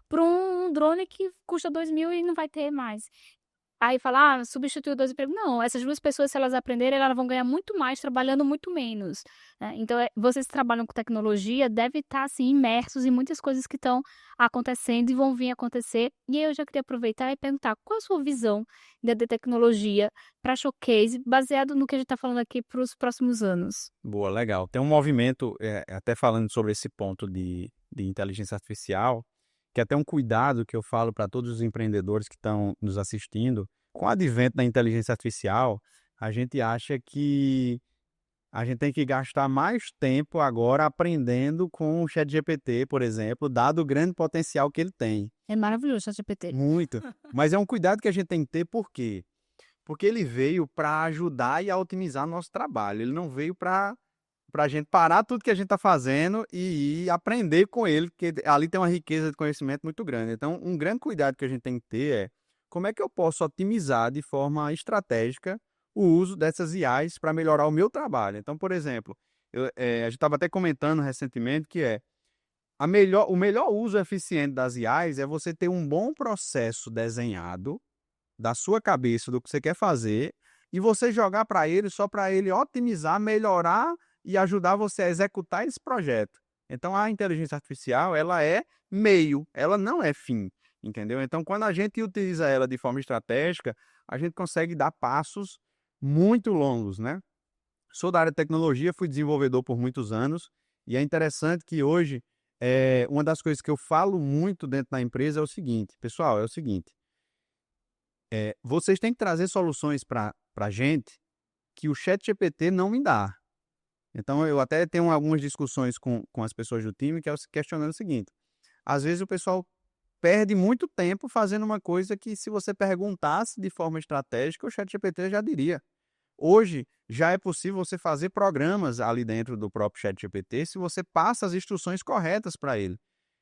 para um drone que custa 2.000 e não vai ter mais. Aí fala: "Ah, substituiu 2 empregos". Não, essas 2 pessoas, se elas aprenderem, elas vão ganhar muito mais trabalhando muito menos, né. Então, vocês que trabalham com tecnologia devem estar, assim, imersos em muitas coisas que estão acontecendo e vão vir a acontecer. E aí eu já queria aproveitar e perguntar: qual a sua visão da tecnologia para Showcase, baseado no que a gente está falando aqui para os próximos anos? Boa, legal. Tem um movimento, até falando sobre esse ponto de inteligência artificial, que é até um cuidado que eu falo para todos os empreendedores que estão nos assistindo. Com o advento da inteligência artificial, a gente acha que a gente tem que gastar mais tempo agora aprendendo com o ChatGPT, por exemplo, dado o grande potencial que ele tem. É maravilhoso o ChatGPT. Muito. Mas é um cuidado que a gente tem que ter, por quê? Porque ele veio para ajudar e a otimizar nosso trabalho. Ele não veio para a gente parar tudo que a gente está fazendo e ir aprender com ele, porque ali tem uma riqueza de conhecimento muito grande. Então, um grande cuidado que a gente tem que ter é como é que eu posso otimizar de forma estratégica o uso dessas IAs para melhorar o meu trabalho. Então, por exemplo, a gente estava até comentando recentemente que o melhor uso eficiente das IAs é você ter um bom processo desenhado da sua cabeça, do que você quer fazer, e você jogar para ele só para ele otimizar, melhorar e ajudar você a executar esse projeto. Então a inteligência artificial, ela é meio, ela não é fim, entendeu? Então quando a gente utiliza ela de forma estratégica, a gente consegue dar passos muito longos, né? Sou da área de tecnologia, fui desenvolvedor por muitos anos, e é interessante que hoje, uma das coisas que eu falo muito dentro da empresa é o seguinte, pessoal, é o seguinte, vocês têm que trazer soluções para a gente que o ChatGPT não me dá. Então eu até tenho algumas discussões com as pessoas do time que é questionando o seguinte, às vezes o pessoal perde muito tempo fazendo uma coisa que se você perguntasse de forma estratégica, o ChatGPT já diria. Hoje, já é possível você fazer programas ali dentro do próprio ChatGPT se você passa as instruções corretas para ele.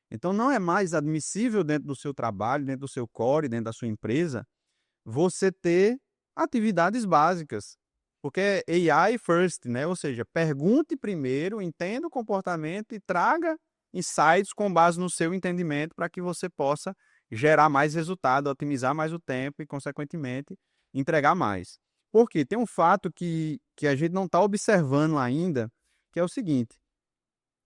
Então, não é mais admissível dentro do seu trabalho, dentro do seu core, dentro da sua empresa, você ter atividades básicas. Porque é AI first, né? Ou seja, pergunte primeiro, entenda o comportamento e traga insights com base no seu entendimento para que você possa gerar mais resultado, otimizar mais o tempo e, consequentemente, entregar mais. Porque tem um fato que a gente não está observando ainda, que é o seguinte: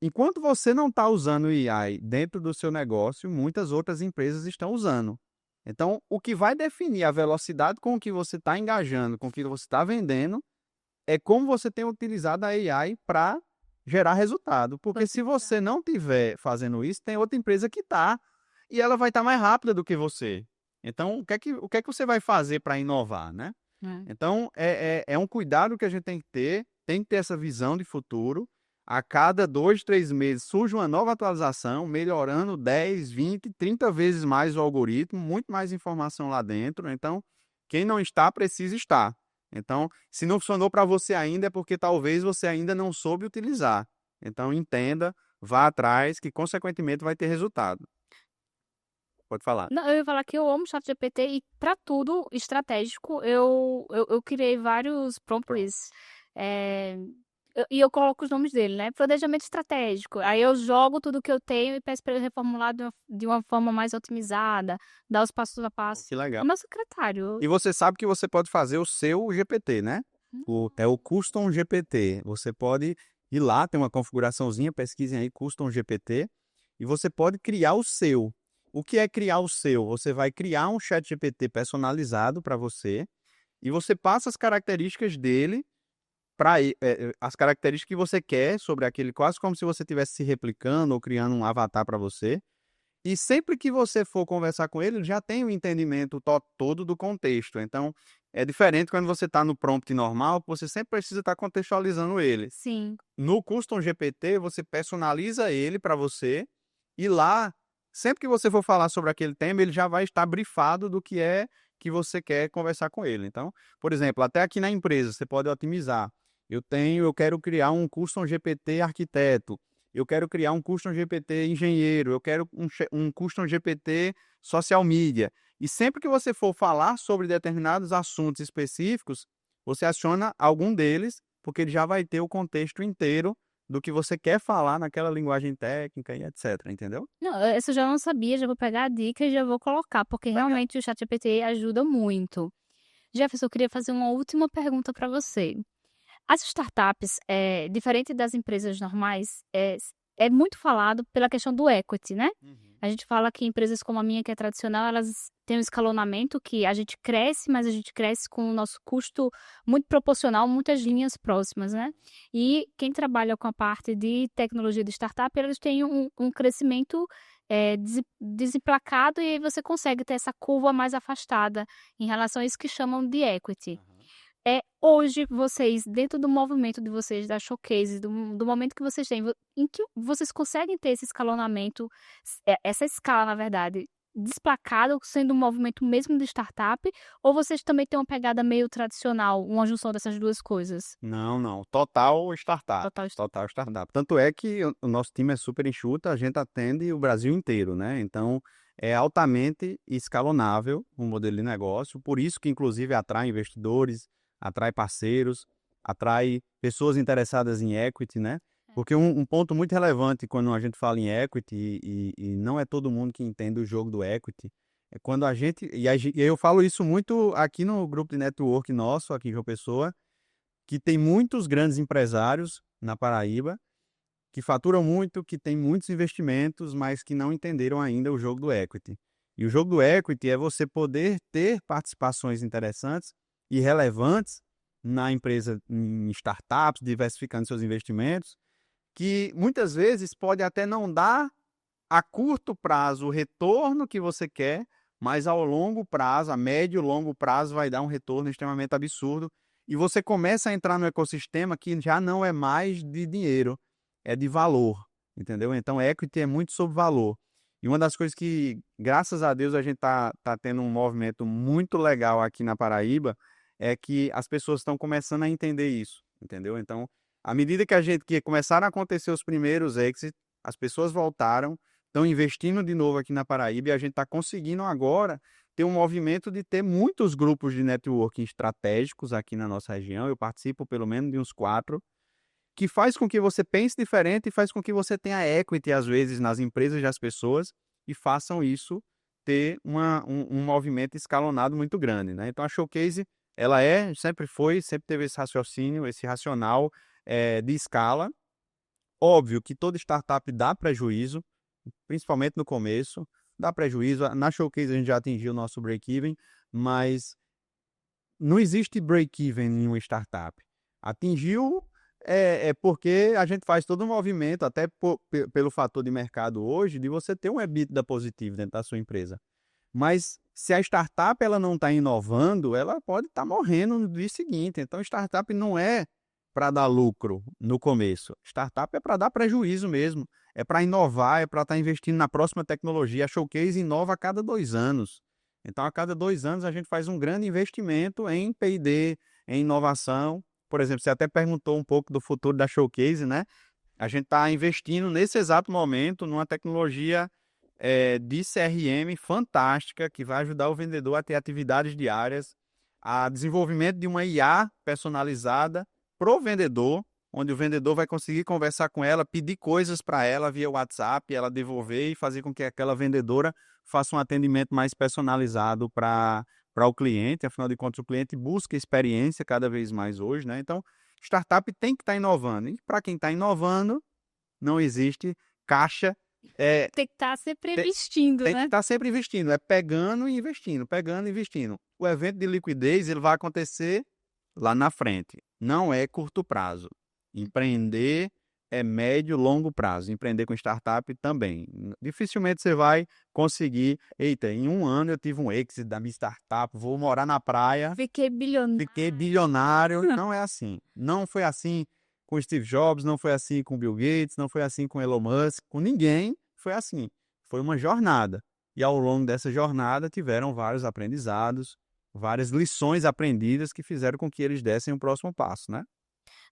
enquanto você não está usando o AI dentro do seu negócio, muitas outras empresas estão usando. Então, o que vai definir a velocidade com que você está engajando, com que você está vendendo, é como você tem utilizado a AI para gerar resultado. Porque se você não tiver fazendo isso, tem outra empresa que está, e ela vai estar mais rápida do que você. Então, o que é que você vai fazer para inovar, né? É. Então, é um cuidado que a gente tem que ter essa visão de futuro. A cada 2, 3 meses surge uma nova atualização, melhorando 10, 20, 30 vezes mais o algoritmo, muito mais informação lá dentro. Então, quem não está, precisa estar. Então, se não funcionou para você ainda, é porque talvez você ainda não soube utilizar. Então, entenda, vá atrás, que consequentemente vai ter resultado. Pode falar. Não, eu ia falar que eu amo o ChatGPT e para tudo estratégico eu criei vários Pronto. prompts, eh, e eu coloco os nomes dele, né, planejamento estratégico, aí eu jogo tudo que eu tenho e peço para ele reformular de uma forma mais otimizada, dar os passos a Pô, passo. que É legal. meu secretário. E você sabe que você pode fazer o seu GPT, né? É o Custom GPT. Você pode ir lá, tem uma configuraçãozinha, pesquisem aí Custom GPT, e você pode criar o seu. O que é criar o seu? Você vai criar um chat GPT personalizado para você e você passa as características dele para as características que você quer sobre aquele, quase como se você estivesse se replicando ou criando um avatar para você. E sempre que você for conversar com ele, ele já tem o entendimento todo do contexto. Então, é diferente quando você está no prompt normal, você sempre precisa estar contextualizando ele. Sim. No Custom GPT, você personaliza ele para você e lá, sempre que você for falar sobre aquele tema, ele já vai estar brifado do que é que você quer conversar com ele. Então, por exemplo, até aqui na empresa, você pode otimizar. Eu quero criar um Custom GPT arquiteto, eu quero criar um Custom GPT engenheiro, eu quero um Custom GPT social media. E sempre que você for falar sobre determinados assuntos específicos, você aciona algum deles, porque ele já vai ter o contexto inteiro do que você quer falar naquela linguagem técnica e etc, entendeu? Não, essa eu já não sabia, já vou pegar a dica e já vou colocar, porque Legal. realmente o ChatGPT ajuda muito. Jefferson, eu queria fazer uma última pergunta para você. As startups, diferente das empresas normais, é muito falado pela questão do equity, né. Uhum. A gente fala que empresas como a minha, que é tradicional, elas têm um escalonamento que a gente cresce, mas a gente cresce com o nosso custo muito proporcional, muitas linhas próximas, né. E quem trabalha com a parte de tecnologia de startup, eles têm um crescimento, desemplacado, e aí você consegue ter essa curva mais afastada em relação a isso que chamam de equity. Aham. Hoje vocês, dentro do movimento de vocês, da showcase, do momento que vocês têm, em que vocês conseguem ter esse escalonamento, essa escala, na verdade, desplacado, sendo um movimento mesmo de startup, ou vocês também têm uma pegada meio tradicional, uma junção dessas 2 coisas? Não, não, total startup, Total est total startup. Tanto é que o nosso time é super enxuto, a gente atende o Brasil inteiro, né, então é altamente escalonável o modelo de negócio, por isso que inclusive atrai investidores, atrai parceiros, atrai pessoas interessadas em equity, né, porque um ponto muito relevante quando a gente fala em equity, e não é todo mundo que entende o jogo do equity, é quando a gente e eu falo isso muito aqui no grupo de network nosso, aqui em João Pessoa, que tem muitos grandes empresários na Paraíba, que faturam muito, que têm muitos investimentos, mas que não entenderam ainda o jogo do equity. E o jogo do equity é você poder ter participações interessantes e relevantes na empresa, em startups, diversificando seus investimentos, que muitas vezes pode até não dar a curto prazo o retorno que você quer, mas ao longo prazo, a médio e longo prazo, vai dar um retorno extremamente absurdo. E você começa a entrar no ecossistema que já não é mais de dinheiro, é de valor, entendeu? Então, equity é muito sobre valor. E uma das coisas que, graças a Deus, a gente tá tendo um movimento muito legal aqui na Paraíba, é que as pessoas estão começando a entender isso, entendeu? Então, à medida que começaram a acontecer os primeiros exits, as pessoas voltaram, estão investindo de novo aqui na Paraíba e a gente está conseguindo agora ter um movimento de ter muitos grupos de networking estratégicos aqui na nossa região. Eu participo pelo menos de uns 4, que faz com que você pense diferente e faz com que você tenha equity, às vezes, nas empresas das pessoas e façam isso ter um movimento escalonado muito grande, né? Então, a Showcase, ela sempre teve esse raciocínio, esse racional de escala. Óbvio que toda startup dá prejuízo, principalmente no começo, dá prejuízo. Na Showcase a gente já atingiu o nosso break-even, mas não existe break-even em uma startup. Atingiu porque a gente faz todo um movimento, até pelo fator de mercado hoje, de você ter um EBITDA positivo dentro da sua empresa. Mas se a startup ela não está inovando, ela pode estar morrendo no dia seguinte. Então, startup não é para dar lucro no começo. Startup é para dar prejuízo mesmo. É para inovar, é para estar investindo na próxima tecnologia. A Showcase inova a cada 2 anos. Então, a cada 2 anos, a gente faz um grande investimento em P&D, em inovação. Por exemplo, você até perguntou um pouco do futuro da Showcase, né? A gente está investindo nesse exato momento numa tecnologia de CRM fantástica, que vai ajudar o vendedor a ter atividades diárias, a desenvolvimento de uma IA personalizada para o vendedor, onde o vendedor vai conseguir conversar com ela, pedir coisas para ela via WhatsApp, ela devolver e fazer com que aquela vendedora faça um atendimento mais personalizado para o cliente. Afinal de contas, o cliente busca experiência cada vez mais hoje, né? Então, startup tem que estar inovando. E para quem está inovando, não existe caixa. Tem que estar sempre investindo, Tem que né? estar sempre investindo, pegando e investindo, pegando e investindo. O evento de liquidez ele vai acontecer lá na frente, não é curto prazo. Empreender é médio e longo prazo. Empreender com startup também. Dificilmente você vai conseguir. Eita, em 1 ano eu tive um exit da minha startup, vou morar na praia, Fiquei bilionário. fiquei bilionário. Não é assim. Não foi assim com Steve Jobs, não foi assim com Bill Gates, não foi assim com Elon Musk, com ninguém foi assim. Foi uma jornada. E ao longo dessa jornada tiveram vários aprendizados, várias lições aprendidas que fizeram com que eles dessem o próximo passo, né?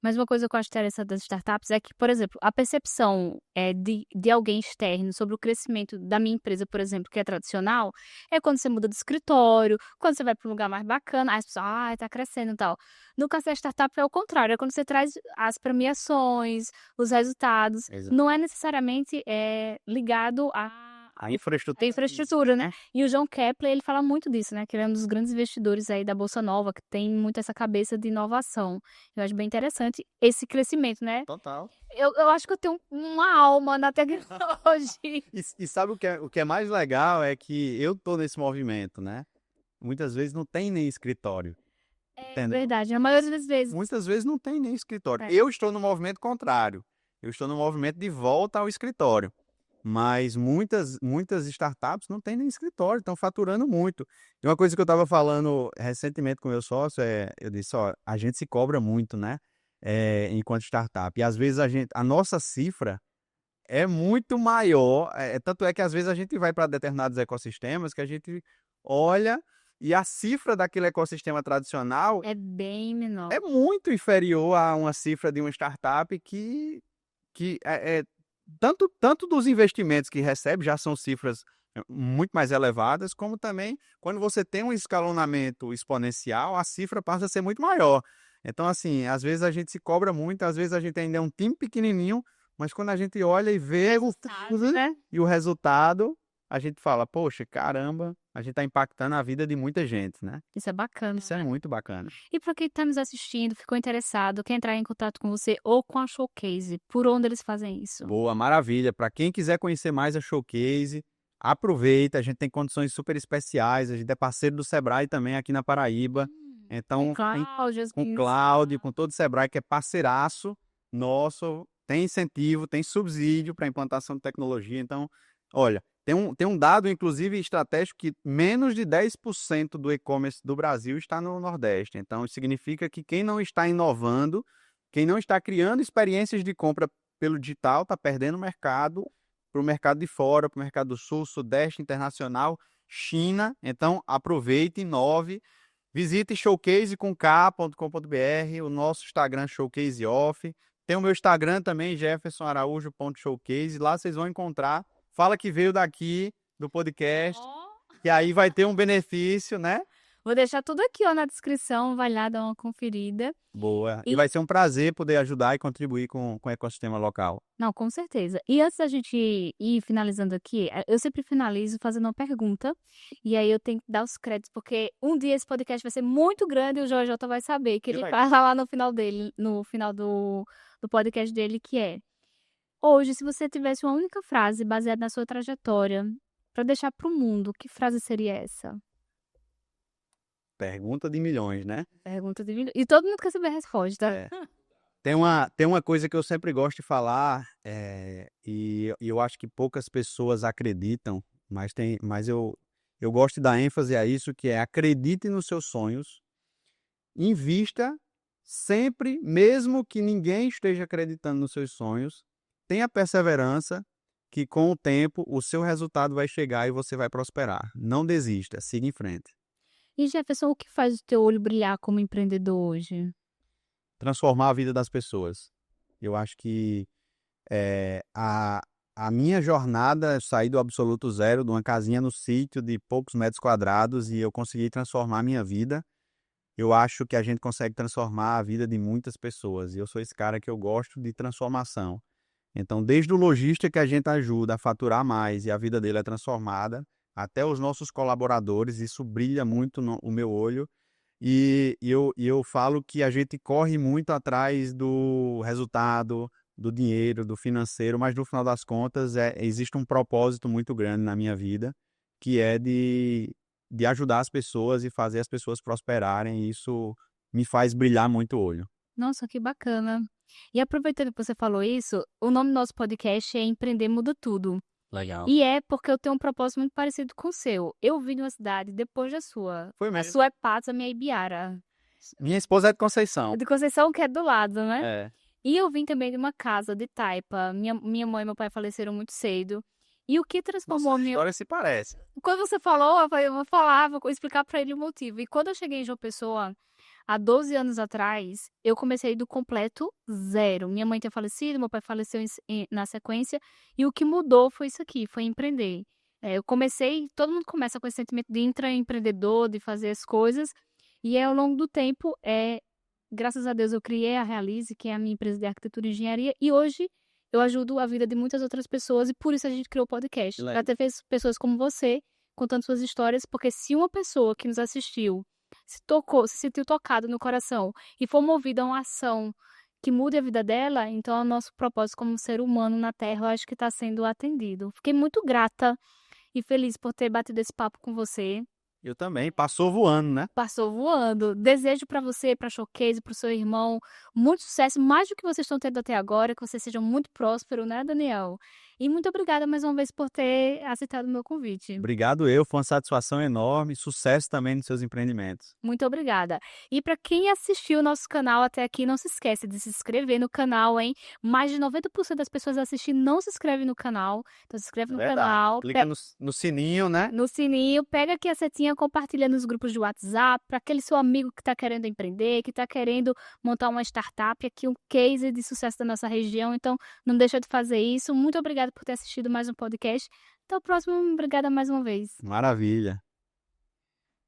Mas uma coisa que eu acho interessante das startups é que, por exemplo, a percepção de alguém externo sobre o crescimento da minha empresa, por exemplo, que é tradicional, é quando você muda de escritório, quando você vai para um lugar mais bacana, aí as pessoas, tá crescendo e tal. No caso da startup é o contrário, é quando você traz as premiações, os resultados, não é necessariamente ligado A infraestrutura. a infraestrutura, né? E o João Kepler, ele fala muito disso, né? Que ele é um dos grandes investidores aí da Bolsa Nova, que tem muito essa cabeça de inovação. Eu acho bem interessante esse crescimento, né? Total. Eu acho que eu tenho uma alma na tecnologia. E sabe o que é mais legal é que eu tô nesse movimento, né? Muitas vezes não tem nem escritório. É Entendeu? verdade, a maioria das vezes. Muitas vezes não tem nem escritório. É. Eu estou no movimento contrário. Eu estou no movimento de volta ao escritório. Mas muitas startups não têm nem escritório, estão faturando muito. E uma coisa que eu estava falando recentemente com o meu sócio eu disse, ó, a gente se cobra muito, né? Enquanto startup. E às vezes a nossa cifra é muito maior. Tanto é que às vezes a gente vai para determinados ecossistemas que a gente olha e a cifra daquele ecossistema tradicional É bem menor. é muito inferior a uma cifra de uma startup que tanto dos investimentos que recebe, já são cifras muito mais elevadas, como também quando você tem um escalonamento exponencial, a cifra passa a ser muito maior. Então, assim, às vezes a gente se cobra muito, às vezes a gente ainda é um time pequenininho, mas quando a gente olha e vê Né? e o resultado, a gente fala, poxa, caramba, a gente está impactando a vida de muita gente, né? Isso é bacana. Isso é muito bacana. E para quem está nos assistindo, ficou interessado, quer entrar em contato com você ou com a Showcase, por onde eles fazem isso? Boa, maravilha. Para quem quiser conhecer mais a Showcase, aproveita, a gente tem condições super especiais, a gente é parceiro do Sebrae também aqui na Paraíba. Então, Cláudio, com o Cláudio, com todo o Sebrae, que é parceiraço nosso, tem incentivo, tem subsídio para implantação de tecnologia. Então, olha, tem um dado, inclusive, estratégico que menos de 10% do e-commerce do Brasil está no Nordeste. Então, isso significa que quem não está inovando, quem não está criando experiências de compra pelo digital, está perdendo mercado para o mercado de fora, para o mercado do Sul, Sudeste, Internacional, China. Então, aproveite, inove. Visite showcase.com.br, o nosso Instagram Showcase Off. Tem o meu Instagram também, jeffersonaraújo.showcase. Lá vocês vão encontrar. Fala que veio daqui do podcast, que aí vai ter um benefício, né? Vou deixar tudo aqui, ó, na descrição. Vai lá dar uma conferida. Boa. E E- vai ser um prazer poder ajudar e contribuir com o ecossistema local. Não, com certeza. E antes da gente ir finalizando aqui, eu sempre finalizo fazendo uma pergunta. E aí eu tenho que dar os créditos, porque um dia esse podcast vai ser muito grande e o JJ vai saber que ele legal. fala lá no final dele, no final do podcast dele, que é: hoje, se você tivesse uma única frase baseada na sua trajetória para deixar para o mundo, que frase seria essa? Pergunta de milhões, né? Pergunta de milhões. E todo mundo quer saber a resposta. É. Tem uma coisa que eu sempre gosto de falar, e eu acho que poucas pessoas acreditam, mas eu gosto de dar ênfase a isso, que é: acredite nos seus sonhos, invista sempre, mesmo que ninguém esteja acreditando nos seus sonhos, tenha perseverança, que com o tempo o seu resultado vai chegar e você vai prosperar. Não desista, siga em frente. E Jefferson, o que faz o teu olho brilhar como empreendedor hoje? Transformar a vida das pessoas. Eu acho que a minha jornada, eu saí do absoluto zero, de uma casinha no sítio de poucos metros quadrados, e eu consegui transformar a minha vida. Eu acho que a gente consegue transformar a vida de muitas pessoas, e eu sou esse cara que eu gosto de transformação. Então, desde o lojista que a gente ajuda a faturar mais e a vida dele é transformada, até os nossos colaboradores, isso brilha muito no o meu olho. E eu falo que a gente corre muito atrás do resultado, do dinheiro, do financeiro, mas no final das contas existe um propósito muito grande na minha vida, que é de ajudar as pessoas e fazer as pessoas prosperarem. E isso me faz brilhar muito o olho. Nossa, que bacana. E aproveitando que você falou isso, o nome do nosso podcast é Empreender Muda Tudo. Legal. E é porque eu tenho um propósito muito parecido com o seu. Eu vim de uma cidade depois da sua. Foi A mesmo. sua é Patos, a minha é Ibiara. Minha esposa é de Conceição. De Conceição, que é do lado, né? É. E eu vim também de uma casa de taipa. Minha mãe e meu pai faleceram muito cedo. E o que transformou Nossa minha... história se parece. Quando você falou, eu falei, eu vou falar, vou explicar pra ele o motivo. E quando eu cheguei em João Pessoa, há 12 anos atrás, eu comecei do completo zero. Minha mãe tinha falecido, meu pai faleceu na sequência. E o que mudou foi isso aqui, foi empreender. Eu comecei, todo mundo começa com esse sentimento de intraempreendedor, de fazer as coisas. E ao longo do tempo, graças a Deus, eu criei a Realize, que é a minha empresa de arquitetura e engenharia. E hoje eu ajudo a vida de muitas outras pessoas. E por isso a gente criou o podcast. Para ter pessoas como você contando suas histórias. Porque se uma pessoa que nos assistiu se sentiu tocado no coração e for movida a uma ação que mude a vida dela, então o nosso propósito como ser humano na Terra, eu acho que está sendo atendido. Fiquei muito grata e feliz por ter batido esse papo com você. Eu também. Passou voando, né? Passou voando. Desejo para você, para Showcase, para o seu irmão, muito sucesso, mais do que vocês estão tendo até agora, que vocês sejam muito prósperos, né, Daniel? E muito obrigada mais uma vez por ter aceitado o meu convite. Obrigado foi uma satisfação enorme, sucesso também nos seus empreendimentos. Muito obrigada. E para quem assistiu o nosso canal até aqui, não se esquece de se inscrever no canal, hein? Mais de 90% das pessoas assistindo não se inscrevem no canal. Então se inscreve no canal. Clica no sininho, né? No sininho, pega aqui a setinha, compartilha nos grupos de WhatsApp, para aquele seu amigo que está querendo empreender, que está querendo montar uma startup, aqui um case de sucesso da nossa região. Então, não deixa de fazer isso. Muito obrigada por ter assistido mais um podcast. Até o próximo. Obrigada mais uma vez. Maravilha.